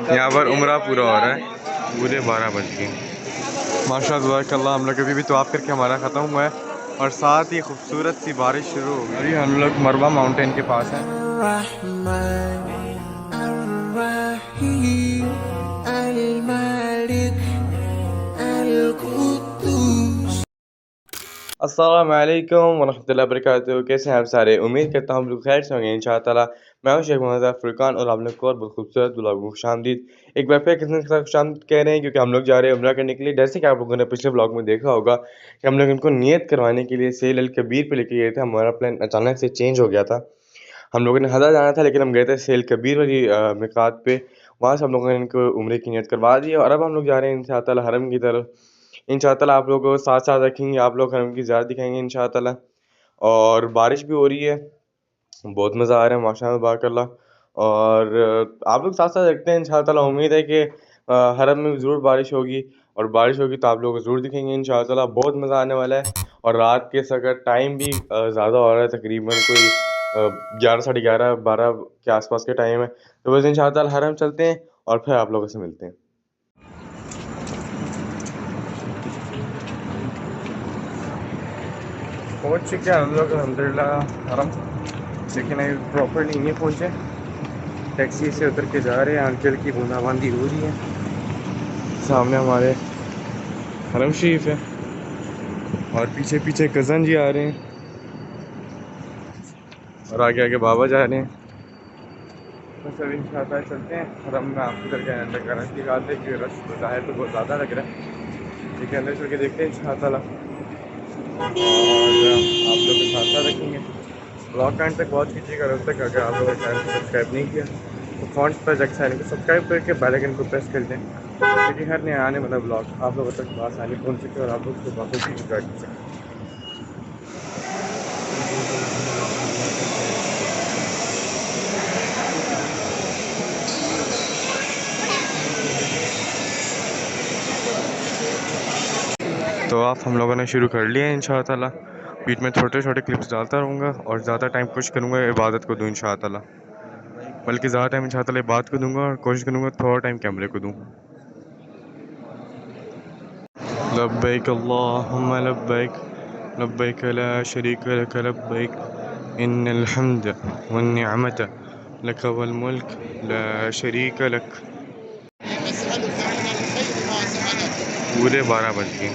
यहाँ पर उम्रा पूरा हो रहा है, पूरे 12 बज गए। माशाअल्लाह हम लोग अभी भी तो आप करके हमारा ख़त्म हुआ है और साथ ही खूबसूरत सी बारिश शुरू हो गई। अभी हम लोग मरवा माउंटेन के पास हैं। अस्सलाम वालेकुम वरहमतुल्लाहि वबरकातुहू। कैसे हैं आप सारे? उम्मीद करता हूँ हम लोग खैर से होंगे इंशाअल्लाह। मैं हूं शेख मोहम्मद फुरकान और आप लोग को और बहुत खूबसूरत ब्लॉग में खुशामदीद। एक बार फिर कितने के साथ खुशामदीद कह रहे हैं क्योंकि हम लोग जा रहे हैं उम्रा करने के लिए। जैसे कि आप लोगों ने पिछले ब्लॉग में देखा होगा कि हम लोग इनको नियत करवाने के लिए सेल अल कबीर पे लेके गए थे। हमारा प्लान अचानक से चेंज हो गया था। हम लोगों ने हदा जाना था लेकिन हम गए थे सेल कबीर वाली मिकात पे। वहाँ से हम लोगों ने इनको उम्रे की नियत करवा दी और अब हम लोग जा रहे हैं इंशाअल्लाह हरम की तरफ। इंशाअल्लाह आप लोगों को साथ साथ रखेंगे, आप लोग हरम की ज़ियारत दिखाएंगे इंशाअल्लाह। और बारिश भी हो रही है, बहुत मज़ा आ रहा है माशाअल्लाह बारकल्लाह। और आप लोग साथ साथ रखते हैं इंशाअल्लाह। उम्मीद है कि हरम में ज़रूर बारिश होगी और बारिश होगी तो आप लोग को ज़रूर दिखेंगे इंशाअल्लाह। बहुत मज़ा आने वाला है और रात के समय टाइम भी ज़्यादा हो रहा है, तकरीबन कोई 11 साढ़े 11 12 के आसपास के टाइम है। तो बस इंशाअल्लाह हरम चलते हैं और फिर आप लोगों से मिलते हैं। पहुँच चुके हैं हम लोग अल्हम्दुलिल्लाह हरम, लेकिन अभी प्रॉपरली नहीं पहुँचे। टैक्सी से उतर के जा रहे हैं, अंकल की बूंदाबांदी हो रही है। सामने हमारे हरम शरीफ है और पीछे पीछे कज़न जी आ रहे हैं और आगे आगे बाबा जा रहे हैं। बस अभी इंशाअल्लाह चलते हैं हरम में। आपको करके अंदर करने की बात है कि रश ज़ाहिर तो बहुत ज़्यादा लग रहा है, लेकिन अंदर चल के देखते हैं इंशाअल्लाह। और आप लोग के साथ साथ रखेंगे ब्लॉग एंड तक वॉच कीजिएगा। अब तक अगर आप लोगों ने चैनल को सब्सक्राइब नहीं किया तो फॉन्ट पर जाकर चैनल को सब्सक्राइब करके बेल आइकन को प्रेस कर दें ताकि हर नया आने वाला ब्लॉग आप लोगों तक आसानी पहुंच सके और आप लोग उसको बाखूबी इंजॉय कर सकें। तो आप हम लोगों ने शुरू कर लिया है इंशाअल्लाह। बीच में छोटे छोटे क्लिप्स डालता रहूँगा और ज़्यादा टाइम कोशिश करूँगा इबादत को दूँ इंशाअल्लाह। बल्कि ज़्यादा टाइम इंशाअल्लाह इबादत को दूँगा और कोशिश करूँगा थोड़ा टाइम कैमरे को दूँ। लब्बैक अल्लाहुम्मा लब्बैक लब्बैक ला शरीक लक लब्बैक इन्नल हम्द वन निअमत लक वल मुल्क ला शरीक लक। पूरे 12 बज गए।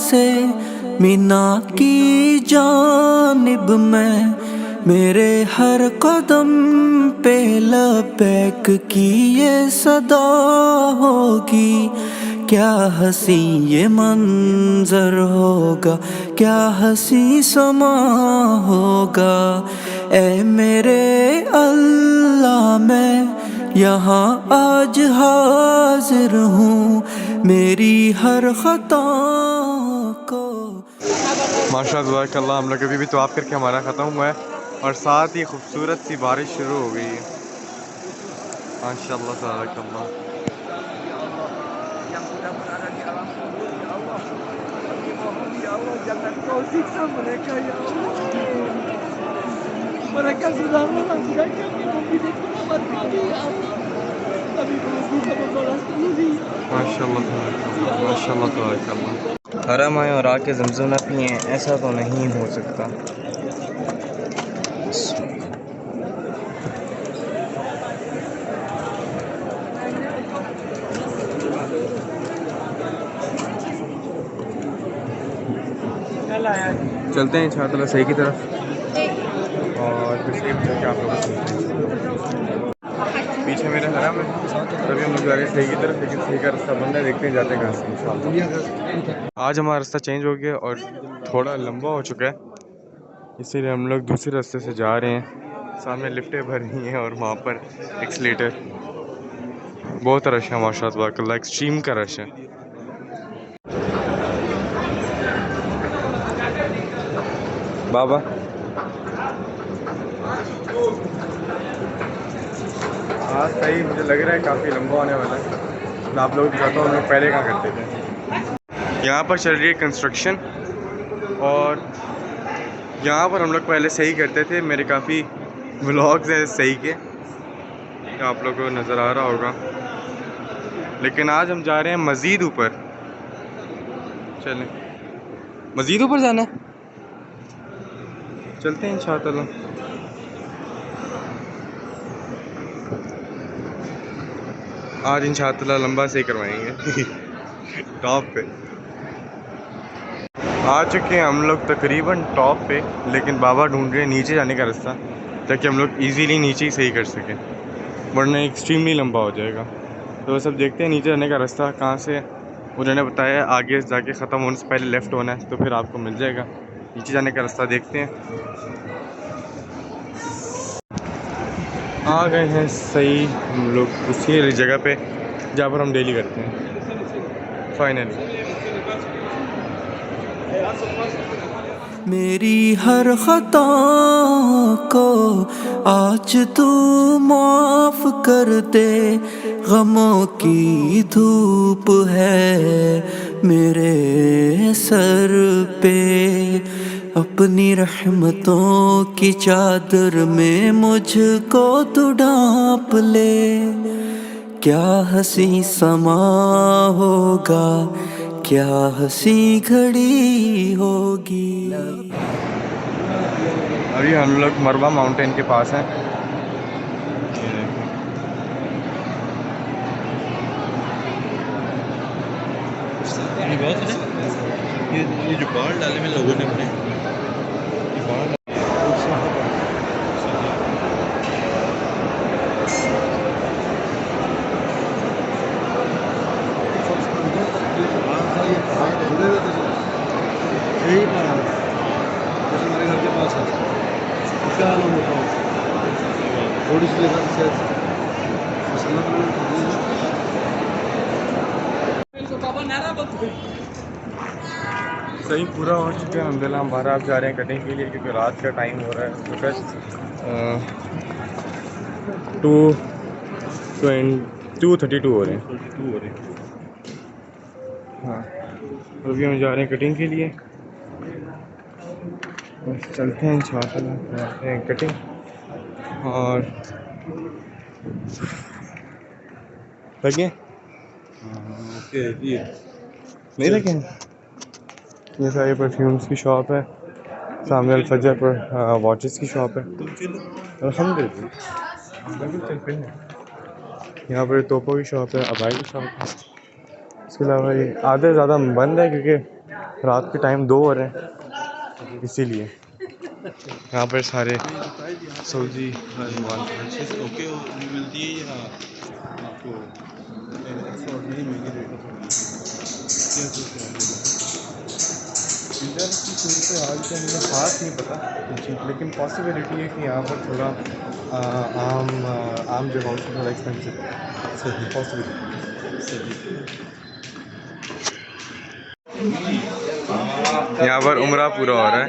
से मीना की जानिब में, मेरे हर कदम पे लबैक की ये सदा होगी। क्या हसी ये मंजर होगा, क्या हसी समा होगा। ए मेरे अल्लाह मैं यहाँ आज हाजिर हूँ, मेरी हर खता को। माशाअल्लाह हम लोग अभी भी तो आप करके हमारा ख़त्म हुआ है और साथ ही खूबसूरत सी बारिश शुरू हो गई है माशाअल्लाह तबारकल्लाह। yang sudah berada di alam kubur, ya Allah, kami mohon ya Allah jangan kau siksa mereka ya Allah. Mereka sudah melanggar kami, membunuh kerabat kami ya Allah. Kami belum bisa membalas budi. माशाअल्लाह तबारकल्लाह माशाअल्लाह तबारकल्लाह। हरम आए और आके ज़मज़म ना पिए, ऐसा तो नहीं हो सकता। चलते हैं इंशाअल्लाह सही की तरफ और फिर सही चल के आप लोगों से पीछे मेरे हरम है। तभी हम लोग जा रहे हैं सही की तरफ, लेकिन सही का रास्ता बंद है, देखते हैं जाते हैं कहाँ से इंशाअल्लाह। आज हमारा रास्ता चेंज हो गया और थोड़ा लंबा हो चुका है, इसीलिए हम लोग दूसरे रास्ते से जा रहे हैं। सामने लिफ्टें भर रही हैं और वहाँ पर एक्सीलेटर। बहुत रश है माशाअल्लाह, एक्सट्रीम का रश है। बाबा आज सही मुझे लग रहा है काफ़ी लंबा होने वाला है। मैं आप लोग दिखाता हूँ हम लोग पहले कहाँ करते थे। यहाँ पर चल रही है कंस्ट्रक्शन और यहाँ पर हम लोग पहले सही करते थे। मेरे काफ़ी व्लॉग्स हैं सही के, तो आप लोगों को नज़र आ रहा होगा। लेकिन आज हम जा रहे हैं मज़ीद ऊपर। चलें, मज़ीद ऊपर जाना है, चलते हैं इंशाअल्लाह। आज इंशाअल्लाह लंबा सही करवाएंगे टॉप पे। आ चुके हैं हम लोग तकरीबन टॉप पे, लेकिन बाबा ढूंढ रहे हैं नीचे जाने का रास्ता, ताकि हम लोग इजीली नीचे ही सही कर सकें, वरना एक्सट्रीमली लंबा हो जाएगा। तो सब देखते हैं नीचे जाने का रास्ता कहाँ से। उन्होंने बताया आगे जाके ख़त्म होने से पहले लेफ़्ट होना है, तो फिर आपको मिल जाएगा। नीचे जाने का रास्ता देखते हैं। आ गए हैं सही हम लोग उसी जगह पे जहाँ पर हम डेली करते हैं फाइनली। मेरी हर खता को आज तू माफ कर दे, गमों की धूप है मेरे सर पे, अपनी रहमतों की चादर में मुझको तू ढाँप ले। क्या हंसी समा होगा, क्या हंसी घड़ी होगी। अभी हम लोग मरवा माउंटेन के पास हैं। ये जो बाल डाले में लोगों ने अपने हमारे घर के पास है, क्या नाम बताओ, थोड़ी सी जगह से सही पूरा हो चुका है अल्हम्दुलिल्लाह। हम बाहर आप जा रहे हैं कटिंग के लिए, क्योंकि रात का टाइम हो रहा है। सुबह 2:32 हो रहे हैं। हाँ, अभी हम जा रहे हैं कटिंग के लिए। बस चलते हैं इंशाअल्लाह, करते हैं कटिंग। और लगे ओके ये नहीं लगे। ये सारी परफ्यूम्स की शॉप है, सामने अल-फजर पर वॉचेस की शॉप है। अल्हम्दुलिल्लाह यहाँ पर तोपों की शॉप है, अबाई की शॉप है। इसके अलावा ये आधे ज़्यादा बंद है क्योंकि रात के टाइम 2 हो रहे हैं, इसीलिए यहाँ पर सारे सऊदी ओके मिलती है या आपको इधर की सूरत हाल से मुझे ख़ास नहीं पता, लेकिन पॉसिबिलिटी है कि यहाँ पर थोड़ा आम जगहों से थोड़ा एक्सपेंसिव है। पॉसिबिलिटी यहाँ पर उम्रा पूरा हो रहा है।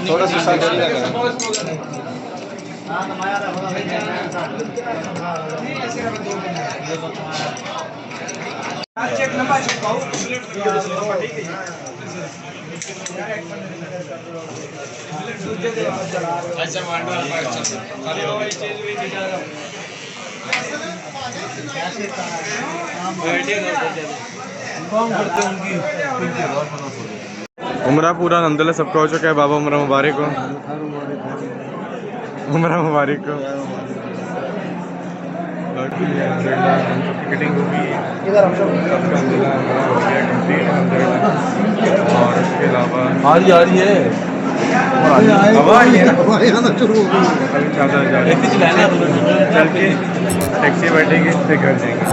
थोड़ा सा उम्रा पूरा अल्हम्दुलिल्लाह सबका हो चुका है। बाबा उम्रा मुबारक हो, उम्रा मुबारक हो। टिकटिंग होगी और उसके अलावा आ रही है चल के टैक्सी बैठेंगे फिर घर जाएंगे,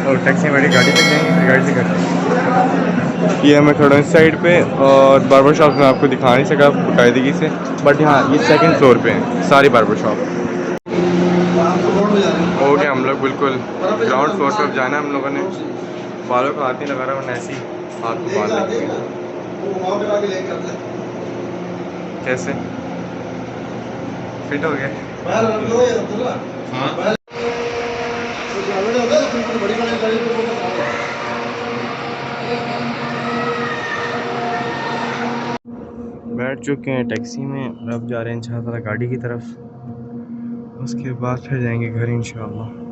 और टैक्सी बैठी गाड़ी तक जाएंगे, फिर गाड़ी से घर जाएंगे। ये मैं खड़ा इस साइड पे, और बार्बर शॉप में आपको दिखा नहीं सका बाकायदगी से, बट हाँ ये 2nd फ्लोर पे है सारी बार्बर शॉप। हो गया हम लोग बिल्कुल ग्राउंड फ्लोर पर जाना है हम लोगों ने। बालों का हाथ नहीं लगा रहा, वरना ऐसे ही हाथ को बाल लगेंगे। कैसे फिट हो गया? हाँ बैठ चुके हैं टैक्सी में और अब जा रहे हैं इंशाअल्लाह गाड़ी की तरफ। उसके बाद फिर जाएंगे घर इंशाअल्लाह।